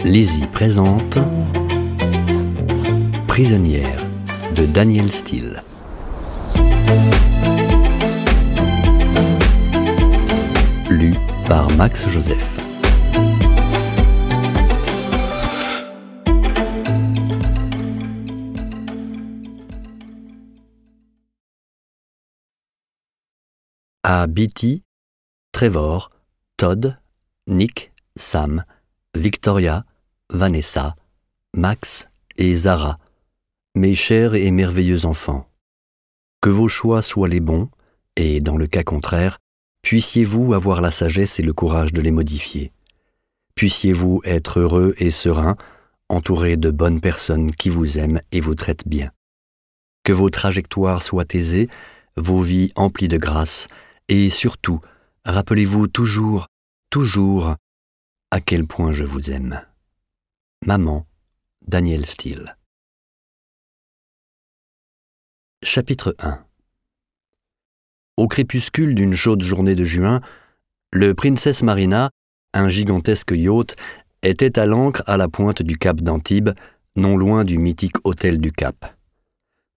Lizzie présente Prisonnière de Danielle Steel. Lu par Max Joseph. À Beatty, Trevor, Todd, Nick, Sam, Victoria, Vanessa, Max et Zara, mes chers et merveilleux enfants, que vos choix soient les bons, et dans le cas contraire, puissiez-vous avoir la sagesse et le courage de les modifier. Puissiez-vous être heureux et serein, entourés de bonnes personnes qui vous aiment et vous traitent bien. Que vos trajectoires soient aisées, vos vies emplies de grâce, et surtout, rappelez-vous toujours, à quel point je vous aime. Maman, Danielle Steel. Chapitre 1. Au crépuscule d'une chaude journée de juin, le Princess Marina, un gigantesque yacht, était à l'ancre à la pointe du cap d'Antibes, non loin du mythique hôtel du Cap.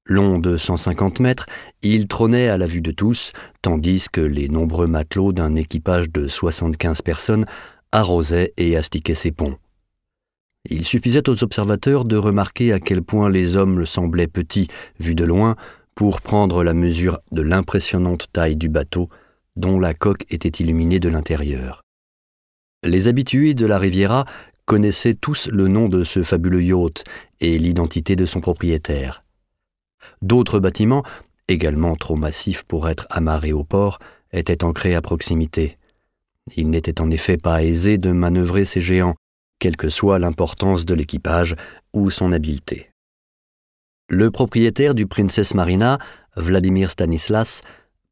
Long de 150 mètres, il trônait à la vue de tous, tandis que les nombreux matelots d'un équipage de 75 personnes arrosaient et astiquaient ses ponts. Il suffisait aux observateurs de remarquer à quel point les hommes le semblaient petits, vus de loin, pour prendre la mesure de l'impressionnante taille du bateau, dont la coque était illuminée de l'intérieur. Les habitués de la Riviera connaissaient tous le nom de ce fabuleux yacht et l'identité de son propriétaire. D'autres bâtiments, également trop massifs pour être amarrés au port, étaient ancrés à proximité. Il n'était en effet pas aisé de manœuvrer ces géants, quelle que soit l'importance de l'équipage ou son habileté. Le propriétaire du Princess Marina, Vladimir Stanislas,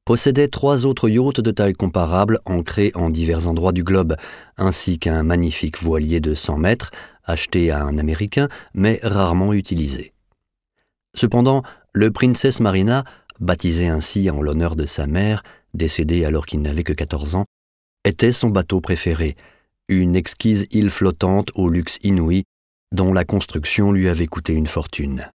possédait 3 autres yachts de taille comparable ancrés en divers endroits du globe, ainsi qu'un magnifique voilier de 100 mètres, acheté à un Américain, mais rarement utilisé. Cependant, le Princess Marina, baptisé ainsi en l'honneur de sa mère, décédée alors qu'il n'avait que 14 ans, était son bateau préféré, une exquise île flottante au luxe inouï, dont la construction lui avait coûté une fortune.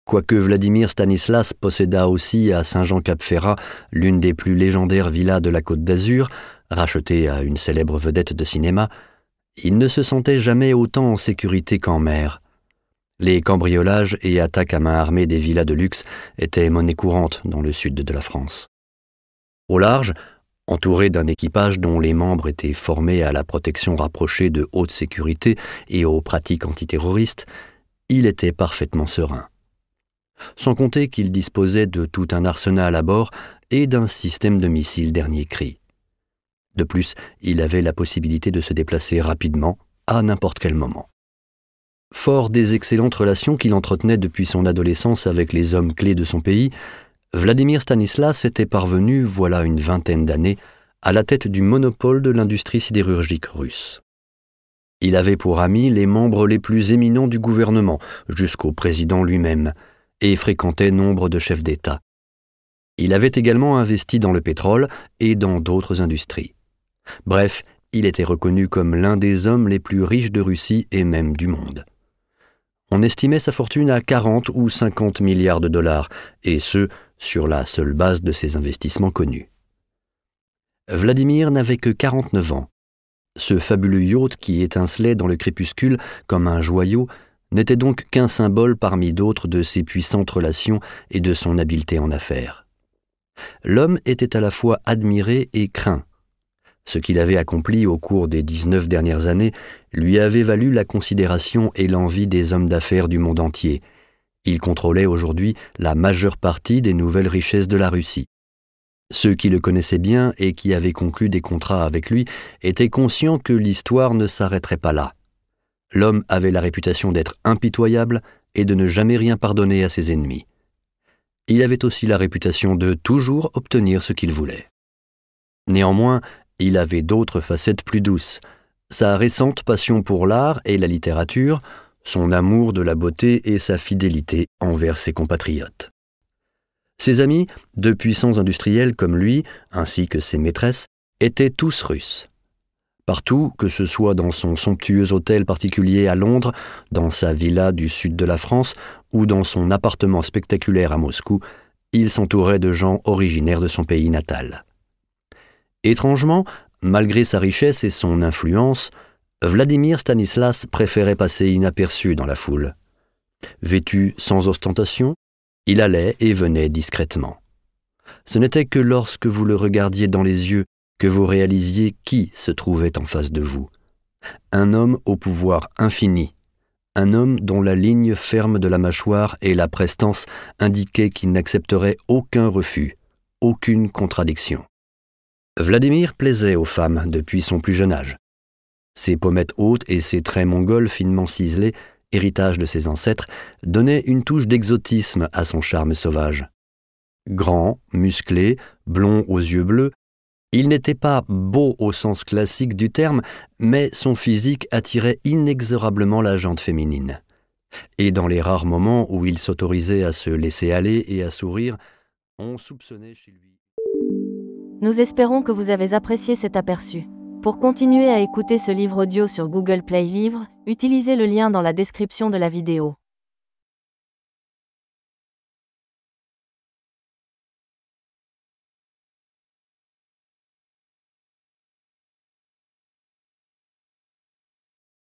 Quoique Vladimir Stanislas possédât aussi à Saint-Jean-Cap-Ferrat l'une des plus légendaires villas de la Côte d'Azur, rachetée à une célèbre vedette de cinéma, il ne se sentait jamais autant en sécurité qu'en mer. Les cambriolages et attaques à main armée des villas de luxe étaient monnaie courante dans le sud de la France. Au large, entouré d'un équipage dont les membres étaient formés à la protection rapprochée de haute sécurité et aux pratiques antiterroristes, il était parfaitement serein. Sans compter qu'il disposait de tout un arsenal à bord et d'un système de missiles dernier cri. De plus, il avait la possibilité de se déplacer rapidement à n'importe quel moment. Fort des excellentes relations qu'il entretenait depuis son adolescence avec les hommes clés de son pays, Vladimir Stanislas était parvenu, voilà une vingtaine d'années, à la tête du monopole de l'industrie sidérurgique russe. Il avait pour amis les membres les plus éminents du gouvernement, jusqu'au président lui-même, et fréquentait nombre de chefs d'État. Il avait également investi dans le pétrole et dans d'autres industries. Bref, il était reconnu comme l'un des hommes les plus riches de Russie et même du monde. On estimait sa fortune à 40 ou 50 milliards de dollars, et ce, sur la seule base de ses investissements connus. Vladimir n'avait que 49 ans. Ce fabuleux yacht qui étincelait dans le crépuscule comme un joyau n'était donc qu'un symbole parmi d'autres de ses puissantes relations et de son habileté en affaires. L'homme était à la fois admiré et craint. Ce qu'il avait accompli au cours des 19 dernières années lui avait valu la considération et l'envie des hommes d'affaires du monde entier. Il contrôlait aujourd'hui la majeure partie des nouvelles richesses de la Russie. Ceux qui le connaissaient bien et qui avaient conclu des contrats avec lui étaient conscients que l'histoire ne s'arrêterait pas là. L'homme avait la réputation d'être impitoyable et de ne jamais rien pardonner à ses ennemis. Il avait aussi la réputation de toujours obtenir ce qu'il voulait. Néanmoins, il avait d'autres facettes plus douces. Sa récente passion pour l'art et la littérature, son amour de la beauté et sa fidélité envers ses compatriotes. Ses amis, de puissants industriels comme lui, ainsi que ses maîtresses, étaient tous russes. Partout, que ce soit dans son somptueux hôtel particulier à Londres, dans sa villa du sud de la France ou dans son appartement spectaculaire à Moscou, il s'entourait de gens originaires de son pays natal. Étrangement, malgré sa richesse et son influence, Vladimir Stanislas préférait passer inaperçu dans la foule. Vêtu sans ostentation, il allait et venait discrètement. Ce n'était que lorsque vous le regardiez dans les yeux que vous réalisiez qui se trouvait en face de vous. Un homme au pouvoir infini, un homme dont la ligne ferme de la mâchoire et la prestance indiquaient qu'il n'accepterait aucun refus, aucune contradiction. Vladimir plaisait aux femmes depuis son plus jeune âge. Ses pommettes hautes et ses traits mongols finement ciselés, héritage de ses ancêtres, donnaient une touche d'exotisme à son charme sauvage. Grand, musclé, blond aux yeux bleus, il n'était pas beau au sens classique du terme, mais son physique attirait inexorablement la jante féminine. Et dans les rares moments où il s'autorisait à se laisser aller et à sourire, on soupçonnait chez lui... Nous espérons que vous avez apprécié cet aperçu. Pour continuer à écouter ce livre audio sur Google Play Livres, utilisez le lien dans la description de la vidéo.